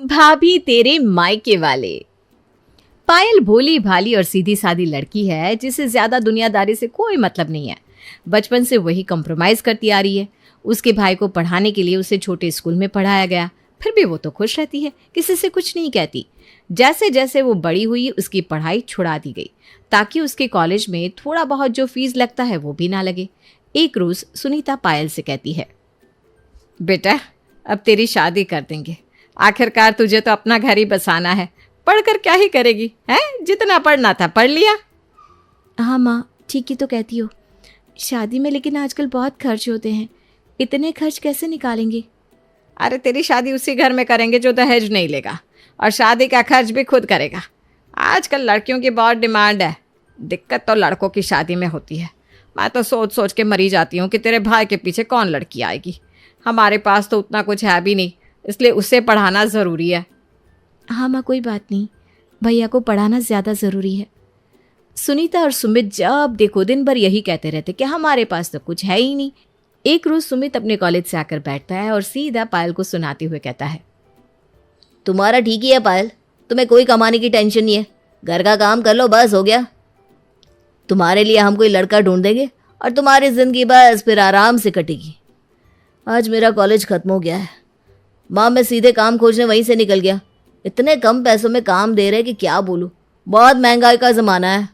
भाभी तेरे मायके वाले। पायल भोली भाली और सीधी सादी लड़की है जिसे ज्यादा दुनियादारी से कोई मतलब नहीं है। बचपन से वही कॉम्प्रोमाइज करती आ रही है। उसके भाई को पढ़ाने के लिए उसे छोटे स्कूल में पढ़ाया गया, फिर भी वो तो खुश रहती है, किसी से कुछ नहीं कहती। जैसे जैसे वो बड़ी हुई उसकी पढ़ाई छुड़ा दी गई ताकि उसके कॉलेज में थोड़ा बहुत जो फीस लगता है वो भी ना लगे। एक रोज सुनीता पायल से कहती है, बेटा अब तेरी शादी कर देंगे, आखिरकार तुझे तो अपना घर ही बसाना है, पढ़कर क्या ही करेगी है, जितना पढ़ना था पढ़ लिया। हाँ माँ, ठीक ही तो कहती हो, शादी में लेकिन आजकल बहुत खर्च होते हैं, इतने खर्च कैसे निकालेंगे। अरे तेरी शादी उसी घर में करेंगे जो दहेज नहीं लेगा, और शादी का खर्च भी खुद करेगा। आजकल लड़कियों की बहुत डिमांड है, दिक्कत तो लड़कों की शादी में होती है। मैं तो सोच सोच के मरी जाती हूँ कि तेरे भाई के पीछे कौन लड़की आएगी। हमारे पास तो उतना कुछ है भी नहीं, इसलिए उसे पढ़ाना ज़रूरी है। हाँ माँ, कोई बात नहीं, भैया को पढ़ाना ज़्यादा ज़रूरी है। सुनीता और सुमित जब देखो दिन भर यही कहते रहते कि हमारे पास तो कुछ है ही नहीं। एक रोज़ सुमित अपने कॉलेज से आकर बैठता है और सीधा पायल को सुनाते हुए कहता है, तुम्हारा ठीक ही है पायल, तुम्हें कोई कमाने की टेंशन नहीं है, घर का काम कर लो बस हो गया। तुम्हारे लिए हम कोई लड़का ढूंढ देंगे और तुम्हारी ज़िंदगी बस फिर आराम से कटेगी। आज मेरा कॉलेज ख़त्म हो गया है माँ, मैं सीधे काम खोजने वहीं से निकल गया। इतने कम पैसों में काम दे रहे कि क्या बोलूँ, बहुत महंगाई का ज़माना है।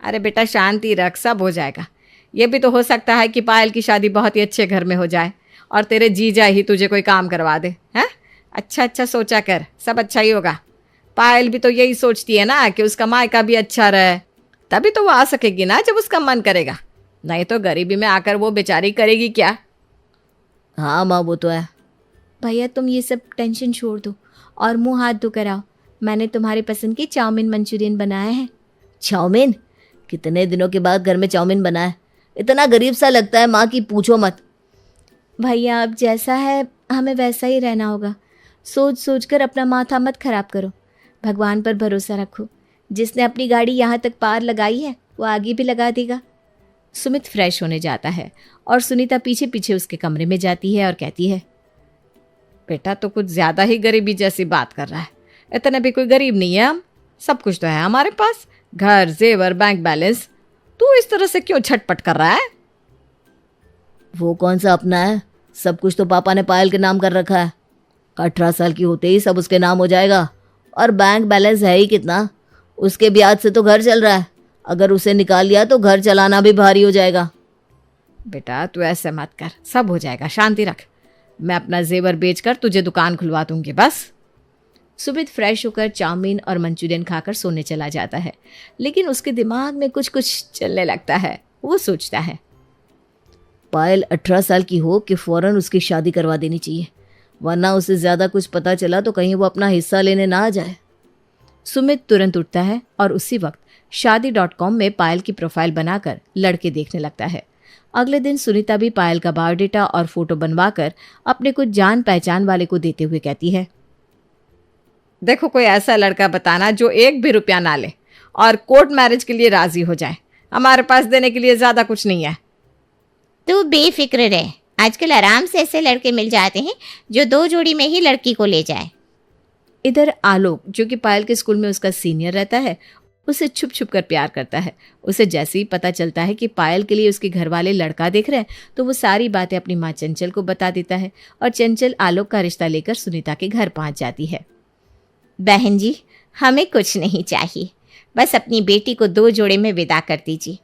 अरे बेटा शांति रख, सब हो जाएगा। ये भी तो हो सकता है कि पायल की शादी बहुत ही अच्छे घर में हो जाए और तेरे जीजा ही तुझे कोई काम करवा दे। हैं, अच्छा अच्छा सोचा कर, सब अच्छा ही होगा। पायल भी तो यही सोचती है ना कि उसका मायका भी अच्छा रहे, तभी तो वो आ सकेगी ना जब उसका मन करेगा, नहीं तो गरीबी में आकर वो बेचारी करेगी क्या। हाँ माँ, वो तो है। भैया तुम ये सब टेंशन छोड़ दो और मुंह हाथ धोकर आओ, मैंने तुम्हारे पसंद की चाउमीन मंचूरियन बनाया है। चाउमीन? कितने दिनों के बाद घर में चाउमीन बना है, इतना गरीब सा लगता है माँ की पूछो मत। भैया अब जैसा है हमें वैसा ही रहना होगा, सोच सोच कर अपना माथा मत खराब करो, भगवान पर भरोसा रखो, जिसने अपनी गाड़ी यहाँ तक पार लगाई है वो आगे भी लगा देगा। सुमित फ्रेश होने जाता है और सुनीता पीछे पीछे उसके कमरे में जाती है और कहती है, बेटा तो कुछ ज़्यादा ही गरीबी जैसी बात कर रहा है, इतने भी कोई गरीब नहीं है हम, सब कुछ तो है हमारे पास, घर, जेवर, बैंक बैलेंस। तू इस तरह से क्यों छटपट कर रहा है। वो कौन सा अपना है, सब कुछ तो पापा ने पायल के नाम कर रखा है। 18 साल की होते ही सब उसके नाम हो जाएगा, और बैंक बैलेंस है ही कितना, उसके ब्याज से तो घर चल रहा है, अगर उसे निकाल लिया तो घर चलाना भी भारी हो जाएगा। बेटा तू ऐसे मत कर, सब हो जाएगा, शांति रख, मैं अपना जेवर बेचकर तुझे दुकान खुलवा दूंगी बस। सुमित फ्रेश होकर चाउमीन और मंचूरियन खाकर सोने चला जाता है, लेकिन उसके दिमाग में कुछ कुछ चलने लगता है। वो सोचता है, पायल 18 साल की हो कि फौरन उसकी शादी करवा देनी चाहिए, वरना उसे ज़्यादा कुछ पता चला तो कहीं वो अपना हिस्सा लेने ना आ जाए। सुमित तुरंत उठता है और उसी वक्त शादी.com में पायल की प्रोफाइल बनाकर लड़के देखने लगता है। अगले दिन सुनीता भी पायल का बायोडेटा और फोटो बनवाकर अपने कुछ जान पहचान वाले को देते हुए कहती है, देखो कोई ऐसा लड़का बताना जो एक भी रुपया ना ले और कोर्ट मैरिज के लिए राजी हो जाए, हमारे पास देने के लिए ज़्यादा कुछ नहीं है। तू बेफिक्र रहे, आजकल आराम से ऐसे लड़के मिल जाते हैं जो 2 जोड़ी में ही लड़की को ले जाए। इधर आलोक जो कि पायल के स्कूल में उसका सीनियर रहता है, उसे छुप छुप कर प्यार करता है। उसे जैसे ही पता चलता है कि पायल के लिए उसके घर वाले लड़का देख रहे हैं तो वो सारी बातें अपनी माँ चंचल को बता देता है और चंचल आलोक का रिश्ता लेकर सुनीता के घर पहुँच जाती है। बहन जी, हमें कुछ नहीं चाहिए, बस अपनी बेटी को 2 जोड़े में विदा कर दीजिए,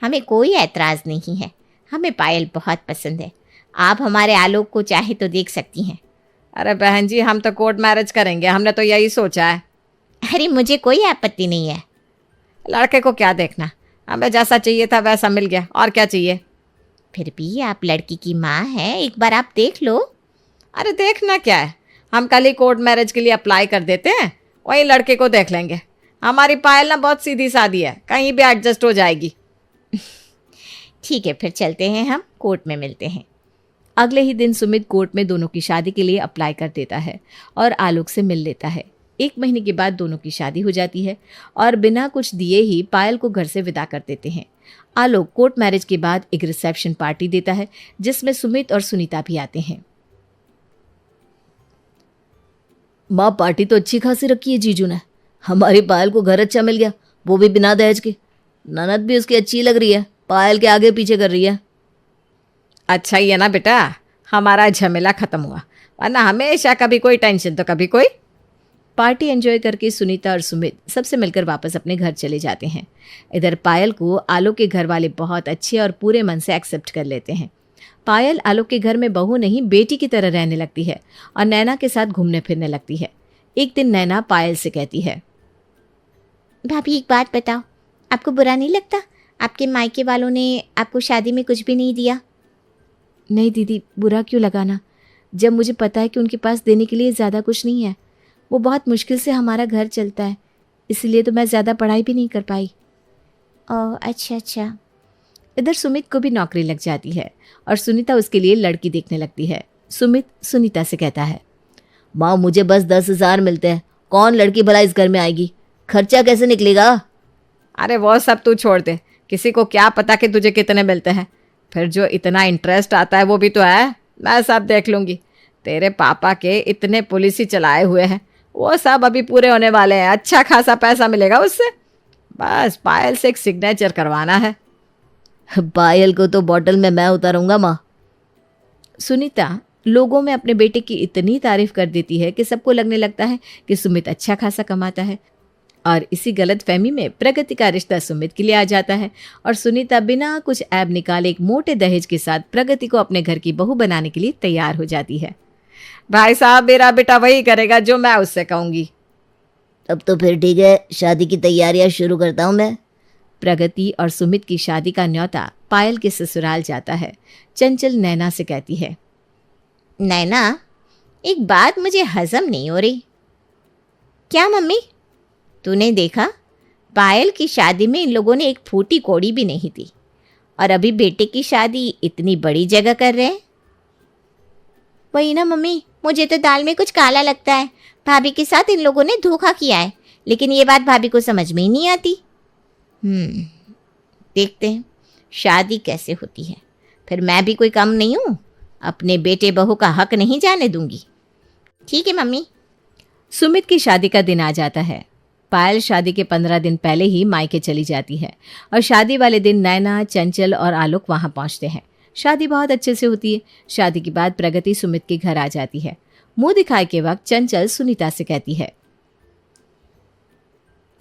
हमें कोई ऐतराज़ नहीं है, हमें पायल बहुत पसंद है, आप हमारे आलोक को चाहे तो देख सकती हैं। अरे बहन जी, हम तो कोर्ट मैरिज करेंगे, हमने तो यही सोचा है। अरे मुझे कोई आपत्ति नहीं है। लड़के को क्या देखना, हमें जैसा चाहिए था वैसा मिल गया, और क्या चाहिए। फिर भी आप लड़की की माँ हैं, एक बार आप देख लो। अरे देखना क्या है, हम कल ही कोर्ट मैरिज के लिए अप्लाई कर देते हैं, वही लड़के को देख लेंगे। हमारी पायल ना बहुत सीधी सादी है, कहीं भी एडजस्ट हो जाएगी। ठीक है, फिर चलते हैं, हम कोर्ट में मिलते हैं। अगले ही दिन सुमित कोर्ट में दोनों की शादी के लिए अप्लाई कर देता है और आलोक से मिल लेता है। 1 महीने के बाद दोनों की शादी हो जाती है और बिना कुछ दिए ही पायल को घर से विदा कर देते हैं। आलोक कोर्ट मैरिज के बाद एक रिसेप्शन पार्टी देता है जिसमें सुमित और सुनीता भी आते हैं। माँ पार्टी तो अच्छी खासी रखी है जीजू ने। हमारी पायल को घर अच्छा मिल गया, वो भी बिना दहेज के। ननद भी उसकी अच्छी लग रही है, पायल के आगे पीछे कर रही है। अच्छा ही है ना बेटा, हमारा झमेला खत्म हुआ, वरना हमेशा कभी कोई टेंशन तो कभी कोई। पार्टी एंजॉय करके सुनीता और सुमित सबसे मिलकर वापस अपने घर चले जाते हैं। इधर पायल को आलोक के घर वाले बहुत अच्छे और पूरे मन से एक्सेप्ट कर लेते हैं। पायल आलोक के घर में बहू नहीं बेटी की तरह रहने लगती है और नैना के साथ घूमने फिरने लगती है। एक दिन नैना पायल से कहती है, भाभी एक बात बताओ, आपको बुरा नहीं लगता आपके मायके वालों ने आपको शादी में कुछ भी नहीं दिया? नहीं दीदी, बुरा क्यों लगाना, जब मुझे पता है कि उनके पास देने के लिए ज़्यादा कुछ नहीं है। वो बहुत मुश्किल से हमारा घर चलता है, इसलिए तो मैं ज़्यादा पढ़ाई भी नहीं कर पाई। ओह अच्छा अच्छा। इधर सुमित को भी नौकरी लग जाती है और सुनीता उसके लिए लड़की देखने लगती है। सुमित सुनीता से कहता है, माँ मुझे बस 10,000 मिलते हैं, कौन लड़की भला इस घर में आएगी, खर्चा कैसे निकलेगा? अरे वो सब तू छोड़ दे, किसी को क्या पता कि तुझे कितने मिलते हैं। फिर जो इतना इंटरेस्ट आता है वो भी तो है, मैं सब देख लूँगी। तेरे पापा के इतने पॉलिसी चलाए हुए हैं, वो सब अभी पूरे होने वाले हैं, अच्छा खासा पैसा मिलेगा उससे। बस पायल से एक सिग्नेचर करवाना है। पायल को तो बॉटल में मैं उतारूंगा माँ। सुनीता लोगों में अपने बेटे की इतनी तारीफ कर देती है कि सबको लगने लगता है कि सुमित अच्छा खासा कमाता है और इसी गलत फहमी में प्रगति का रिश्ता सुमित के लिए आ जाता है और सुनीता बिना कुछ ऐब निकाले एक मोटे दहेज के साथ प्रगति को अपने घर की बहू बनाने के लिए तैयार हो जाती है। भाई साहब मेरा बेटा वही करेगा जो मैं उससे कहूँगी। तब तो फिर ठीक है, शादी की तैयारियां शुरू करता हूँ मैं। प्रगति और सुमित की शादी का न्योता पायल के ससुराल जाता है। चंचल नैना से कहती है, नैना एक बात मुझे हजम नहीं हो रही। क्या मम्मी? तूने देखा पायल की शादी में इन लोगों ने एक फूटी कौड़ी भी नहीं दी और अभी बेटे की शादी इतनी बड़ी जगह कर रहे हैं। वही ना मम्मी, मुझे तो दाल में कुछ काला लगता है। भाभी के साथ इन लोगों ने धोखा किया है, लेकिन ये बात भाभी को समझ में ही नहीं आती। देखते हैं शादी कैसे होती है। फिर मैं भी कोई कम नहीं हूँ, अपने बेटे बहू का हक नहीं जाने दूंगी। ठीक है मम्मी। सुमित की शादी का दिन आ जाता है। पायल शादी के 15 दिन पहले ही मायके चली जाती है और शादी वाले दिन नैना, चंचल और आलोक वहां पहुंचते हैं। शादी बहुत अच्छे से होती है। शादी के बाद प्रगति सुमित के घर आ जाती है। मुंह दिखाए के वक्त चंचल सुनीता से कहती है,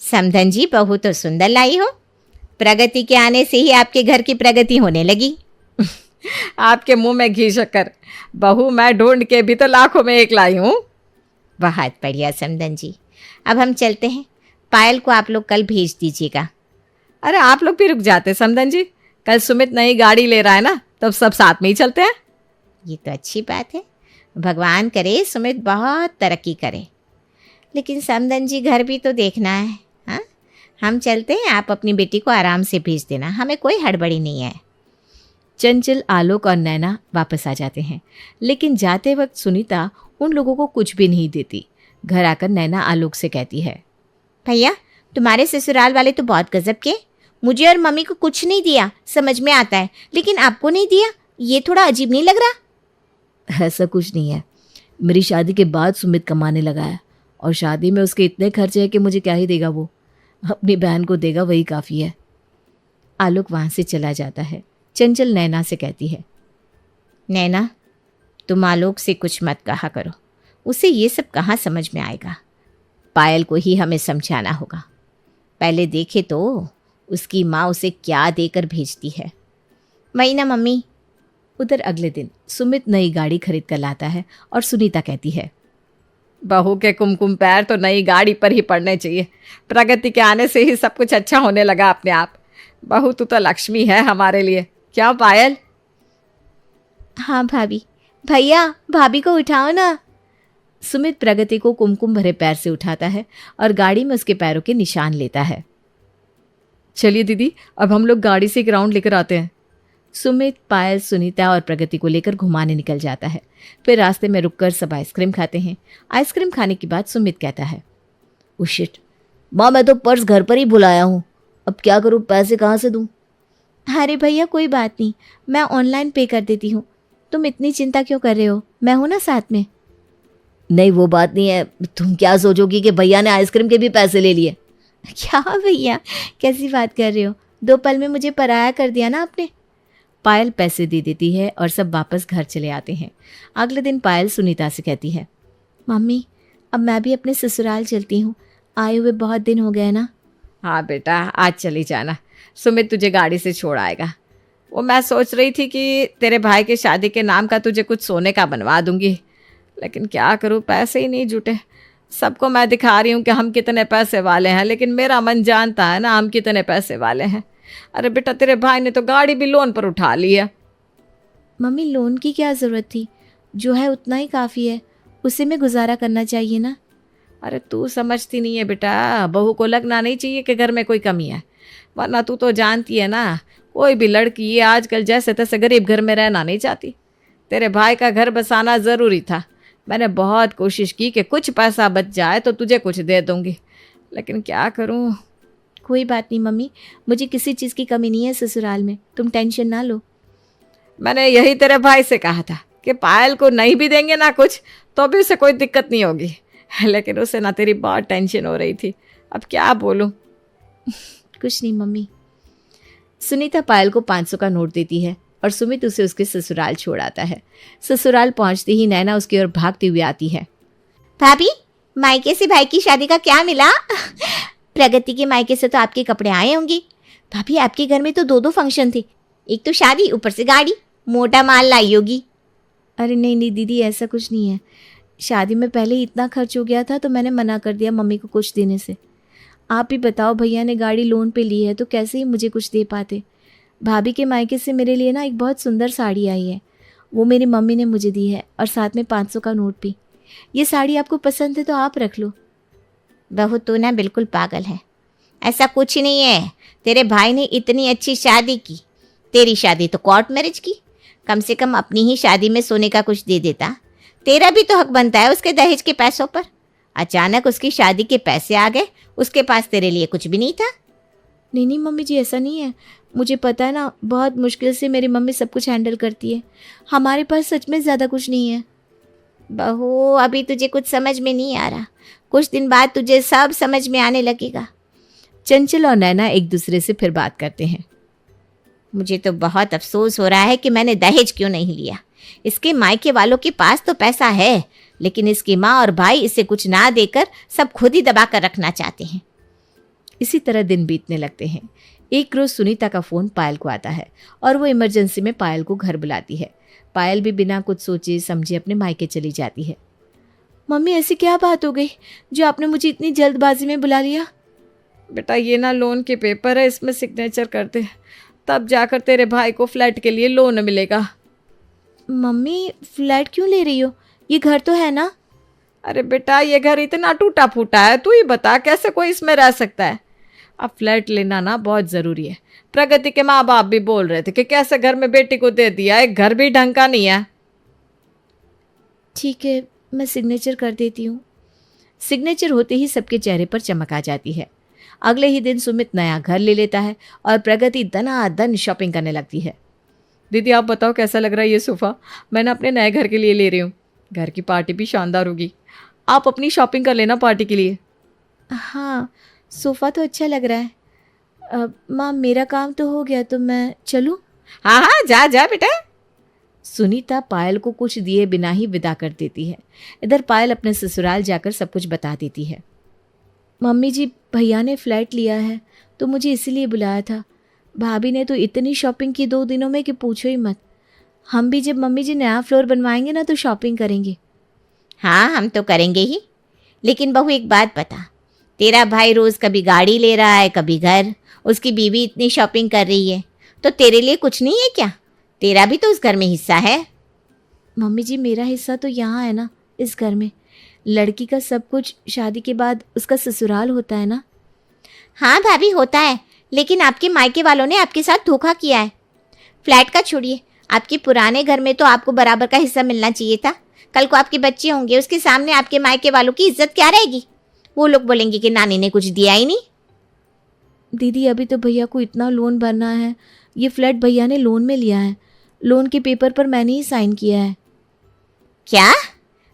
समधन जी बहू तो सुंदर लाई हो, प्रगति के आने से ही आपके घर की प्रगति होने लगी। आपके मुंह में घी शक्कर, बहू मैं ढूंढ के भी तो लाखों में एक लाई हूँ। बहुत बढ़िया समधन जी, अब हम चलते हैं। पायल को आप लोग कल भेज दीजिएगा। अरे आप लोग भी रुक जाते समधन जी, कल सुमित नई गाड़ी ले रहा है ना, तब सब साथ में ही चलते हैं। ये तो अच्छी बात है, भगवान करे सुमित बहुत तरक्की करे। लेकिन समधन जी घर भी तो देखना है। हाँ हम चलते हैं, आप अपनी बेटी को आराम से भेज देना, हमें कोई हड़बड़ी नहीं है। चंचल, आलोक और नैना वापस आ जाते हैं, लेकिन जाते वक्त सुनीता उन लोगों को कुछ भी नहीं देती। घर आकर नैना आलोक से कहती है, भैया तुम्हारे ससुराल वाले तो बहुत गजब के, मुझे और मम्मी को कुछ नहीं दिया, समझ में आता है, लेकिन आपको नहीं दिया, ये थोड़ा अजीब नहीं लग रहा? ऐसा कुछ नहीं है, मेरी शादी के बाद सुमित कमाने लगा है और शादी में उसके इतने खर्चे हैं कि मुझे क्या ही देगा, वो अपनी बहन को देगा, वही काफ़ी है। आलोक वहाँ से चला जाता है। चंचल नैना से कहती है, नैना तुम आलोक से कुछ मत कहा करो, उसे ये सब कहाँ समझ में आएगा। पायल को ही हमें समझाना होगा। पहले देखे तो उसकी माँ उसे क्या देकर भेजती है। वही ना मम्मी। उधर अगले दिन सुमित नई गाड़ी खरीद कर लाता है और सुनीता कहती है, बहू के कुमकुम पैर तो नई गाड़ी पर ही पड़ने चाहिए। प्रगति के आने से ही सब कुछ अच्छा होने लगा अपने आप। बहू तू तो लक्ष्मी है हमारे लिए, क्या पायल? हाँ भाभी। भैया भाभी को उठाओ ना। सुमित प्रगति को कुमकुम भरे पैर से उठाता है और गाड़ी में उसके पैरों के निशान लेता है। चलिए दीदी, अब हम लोग गाड़ी से एक राउंड लेकर आते हैं। सुमित, पायल, सुनीता और प्रगति को लेकर घुमाने निकल जाता है। फिर रास्ते में रुककर सब आइसक्रीम खाते हैं। आइसक्रीम खाने के बाद सुमित कहता है, शिट माँ, मैं तो पर्स घर पर ही भुलाया हूँ, अब क्या करूँ, पैसे कहाँ से दूँ? अरे भैया कोई बात नहीं, मैं ऑनलाइन पे कर देती हूँ, तुम इतनी चिंता क्यों कर रहे हो, मैं हूँ ना साथ में। नहीं वो बात नहीं है, तुम क्या सोचोगी कि भैया ने आइसक्रीम के भी पैसे ले लिए। क्या भैया, कैसी बात कर रहे हो? 2 पल में मुझे पराया कर दिया ना आपने। पायल पैसे दे देती है और सब वापस घर चले आते हैं। अगले दिन पायल सुनीता से कहती है, मम्मी अब मैं भी अपने ससुराल चलती हूँ, आए हुए बहुत दिन हो गए ना। हाँ बेटा, आज चली जाना, सुमित तुझे गाड़ी से छोड़ आएगा। वो मैं सोच रही थी कि तेरे भाई के शादी के नाम का तुझे कुछ सोने का बनवा दूंगी, लेकिन क्या करूँ, पैसे ही नहीं जुटे। सबको मैं दिखा रही हूँ कि हम कितने पैसे वाले हैं, लेकिन मेरा मन जानता है ना हम कितने पैसे वाले हैं। अरे बेटा, तेरे भाई ने तो गाड़ी भी लोन पर उठा ली है। मम्मी लोन की क्या ज़रूरत थी, जो है उतना ही काफ़ी है, उसी में गुजारा करना चाहिए ना। अरे तू समझती नहीं है बेटा, बहू को लगना नहीं चाहिए कि घर में कोई कमी है, वरना तू तो जानती है ना कोई भी लड़की ये आजकल जैसे तैसे गरीब घर में रहना नहीं चाहती। तेरे भाई का घर बसाना ज़रूरी था, मैंने बहुत कोशिश की कि कुछ पैसा बच जाए तो तुझे कुछ दे दूंगी, लेकिन क्या करूं। कोई बात नहीं मम्मी, मुझे किसी चीज़ की कमी नहीं है ससुराल में, तुम टेंशन ना लो। मैंने यही तेरे भाई से कहा था कि पायल को नहीं भी देंगे ना कुछ तो भी उसे कोई दिक्कत नहीं होगी, लेकिन उसे ना तेरी बहुत टेंशन हो रही थी। अब क्या बोलूं। कुछ नहीं मम्मी। सुनीता पायल को 500 का नोट देती है और सुमित उसे उसके ससुराल छोड़ आता है। ससुराल पहुंचते ही नैना उसकी ओर भागती हुई आती है। भाभी, मायके से भाई की शादी का क्या मिला? प्रगति के मायके से तो आपके कपड़े आए होंगे। भाभी, आपके घर में तो 2 फंक्शन थे, एक तो शादी, ऊपर से गाड़ी, मोटा माल लाई होगी। अरे नहीं नहीं दीदी, ऐसा कुछ नहीं है। शादी में पहले ही इतना खर्च हो गया था तो मैंने मना कर दिया मम्मी को कुछ देने से। आप ही बताओ, भैया ने गाड़ी लोन पे ली है तो कैसे ही मुझे कुछ दे पाते। भाभी के मायके से मेरे लिए ना एक बहुत सुंदर साड़ी आई है, वो मेरी मम्मी ने मुझे दी है, और साथ में 500 का नोट भी। ये साड़ी आपको पसंद है तो आप रख लो। बहू तू ना बिल्कुल पागल है, ऐसा कुछ नहीं है। तेरे भाई ने इतनी अच्छी शादी की, तेरी शादी तो कोर्ट मैरिज की, कम से कम अपनी ही शादी में सोने का कुछ दे देता। तेरा भी तो हक बनता है उसके दहेज के पैसों पर। अचानक उसकी शादी के पैसे आ गए, उसके पास तेरे लिए कुछ भी नहीं था। नहीं नहीं मम्मी जी, ऐसा नहीं है, मुझे पता है ना, बहुत मुश्किल से मेरी मम्मी सब कुछ हैंडल करती है, हमारे पास सच में ज़्यादा कुछ नहीं है। बहू, अभी तुझे कुछ समझ में नहीं आ रहा, कुछ दिन बाद तुझे सब समझ में आने लगेगा। चंचल और नैना एक दूसरे से फिर बात करते हैं। मुझे तो बहुत अफसोस हो रहा है कि मैंने दहेज क्यों नहीं लिया। इसके मायके वालों के पास तो पैसा है, लेकिन इसकी माँ और भाई इसे कुछ ना देकर सब खुद ही दबा कर रखना चाहते हैं। इसी तरह दिन बीतने लगते हैं। एक रोज सुनीता का फोन पायल को आता है और वो इमरजेंसी में पायल को घर बुलाती है। पायल भी बिना कुछ सोचे समझे अपने मायके चली जाती है। मम्मी, ऐसी क्या बात हो गई जो आपने मुझे इतनी जल्दबाजी में बुला लिया? बेटा, ये ना लोन के पेपर है, इसमें सिग्नेचर कर दे, तब जाकर तेरे भाई को फ्लैट के लिए लोन मिलेगा। मम्मी, फ्लैट क्यों ले रही हो, ये घर तो है ना। अरे बेटा, ये घर इतना टूटा फूटा है, तू ही बता कैसे कोई इसमें रह सकता है। अब फ्लैट लेना ना बहुत ज़रूरी है। प्रगति के माँ बाप भी बोल रहे थे कि कैसे घर में बेटी को दे दिया, एक घर भी ढंग का नहीं है। ठीक है, मैं सिग्नेचर कर देती हूँ। सिग्नेचर होते ही सबके चेहरे पर चमक आ जाती है। अगले ही दिन सुमित नया घर ले लेता है और प्रगति दनादन शॉपिंग करने लगती है। दीदी, आप बताओ कैसा लग रहा है ये सोफ़ा, मैंने अपने नए घर के लिए ले रही हूँ। घर की पार्टी भी शानदार होगी, आप अपनी शॉपिंग कर लेना पार्टी के लिए। हाँ, सोफ़ा तो अच्छा लग रहा है। माँ, मेरा काम तो हो गया, तो मैं चलूँ? हाँ हाँ, जा जा बेटा। सुनीता पायल को कुछ दिए बिना ही विदा कर देती है। इधर पायल अपने ससुराल जाकर सब कुछ बता देती है। मम्मी जी, भैया ने फ्लैट लिया है तो मुझे इसीलिए बुलाया था। भाभी ने तो इतनी शॉपिंग की 2 दिनों में कि पूछो ही मत। हम भी जब मम्मी जी नया फ्लोर बनवाएंगे ना तो शॉपिंग करेंगे। हाँ, हम तो करेंगे ही, लेकिन बहू एक बात बता, तेरा भाई रोज़ कभी गाड़ी ले रहा है, कभी घर, उसकी बीवी इतनी शॉपिंग कर रही है, तो तेरे लिए कुछ नहीं है क्या? तेरा भी तो उस घर में हिस्सा है। मम्मी जी, मेरा हिस्सा तो यहाँ है ना, इस घर में। लड़की का सब कुछ शादी के बाद उसका ससुराल होता है ना। हाँ भाभी, होता है, लेकिन आपके मायके वालों ने आपके साथ धोखा किया है। फ्लैट का छोड़िए, आपके पुराने घर में तो आपको बराबर का हिस्सा मिलना चाहिए था। कल को आपके बच्चे होंगे, उसके सामने आपके मायके वालों की इज्जत क्या रहेगी? वो लोग बोलेंगे कि नानी ने कुछ दिया ही नहीं। दीदी, अभी तो भैया को इतना लोन भरना है। ये फ्लैट भैया ने लोन में लिया है, लोन के पेपर पर मैंने ही साइन किया है। क्या?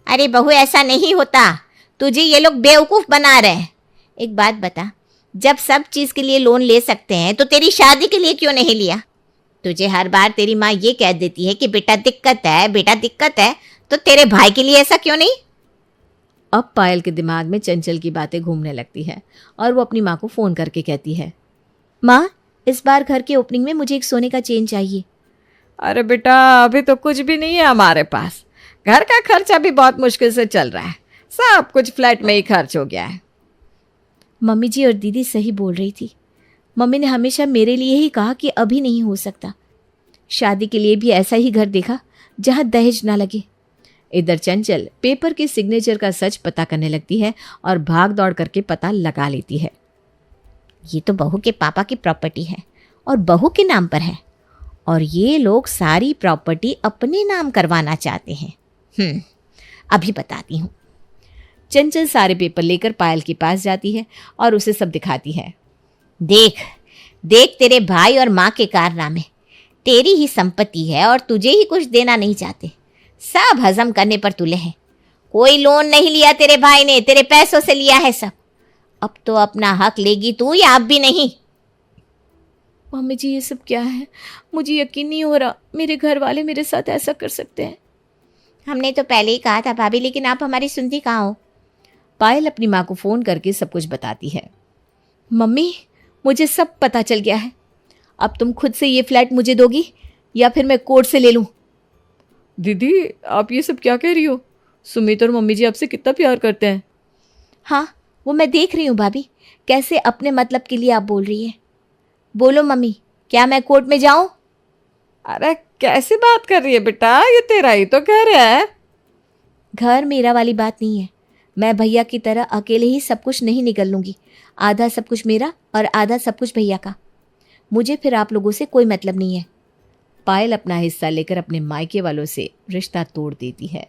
अरे बहू, ऐसा नहीं होता, तुझे ये लोग बेवकूफ बना रहे हैं। एक बात बता, जब सब चीज के लिए लोन ले सकते हैं तो तेरी शादी के लिए क्यों नहीं लिया? तुझे हर बार तेरी माँ ये कह देती है कि बेटा दिक्कत है, बेटा दिक्कत है, तो तेरे भाई के लिए ऐसा क्यों नहीं? अब पायल के दिमाग में चंचल की बातें घूमने लगती है और वो अपनी माँ को फ़ोन करके कहती है, माँ, इस बार घर के ओपनिंग में मुझे एक सोने का चेन चाहिए। अरे बेटा, अभी तो कुछ भी नहीं है हमारे पास। घर का खर्चा भी बहुत मुश्किल से चल रहा है, सब कुछ फ्लैट में ही खर्च हो गया है। मम्मी जी और दीदी सही बोल रही थी। मम्मी ने हमेशा मेरे लिए ही कहा कि अभी नहीं हो सकता। शादी के लिए भी ऐसा ही घर देखा जहाँ दहेज ना लगे। इधर चंचल पेपर के सिग्नेचर का सच पता करने लगती है और भाग दौड़ करके पता लगा लेती है। ये तो बहू के पापा की प्रॉपर्टी है और बहू के नाम पर है, और ये लोग सारी प्रॉपर्टी अपने नाम करवाना चाहते हैं। अभी बताती हूँ। चंचल सारे पेपर लेकर पायल के पास जाती है और उसे सब दिखाती है। देख देख, तेरे भाई और माँ के कारनामे, तेरी ही संपत्ति है और तुझे ही कुछ देना नहीं चाहते। सब हजम करने पर तुले हैं। कोई लोन नहीं लिया तेरे भाई ने, तेरे पैसों से लिया है सब। अब तो अपना हक लेगी तू या अब भी नहीं? मम्मी जी, ये सब क्या है? मुझे यकीन नहीं हो रहा मेरे घर वाले मेरे साथ ऐसा कर सकते हैं। हमने तो पहले ही कहा था भाभी, लेकिन आप हमारी सुनती कहाँ हो? पायल अपनी माँ को फ़ोन करके सब कुछ बताती है। मम्मी, मुझे सब पता चल गया है। अब तुम खुद से ये फ्लैट मुझे दोगी या फिर मैं कोर्ट से ले लूँ? दीदी, आप ये सब क्या कह रही हो? सुमित और मम्मी जी आपसे कितना प्यार करते हैं। हाँ, वो मैं देख रही हूँ भाभी, कैसे अपने मतलब के लिए आप बोल रही है। बोलो मम्मी, क्या मैं कोर्ट में जाऊँ? अरे कैसी बात कर रही है बेटा, ये तेरा ही तो घर है। घर मेरा वाली बात नहीं है। मैं भैया की तरह अकेले ही सब कुछ नहीं निकल लूँगी। आधा सब कुछ मेरा और आधा सब कुछ भैया का। मुझे फिर आप लोगों से कोई मतलब नहीं है। पायल अपना हिस्सा लेकर अपने मायके वालों से रिश्ता तोड़ देती है।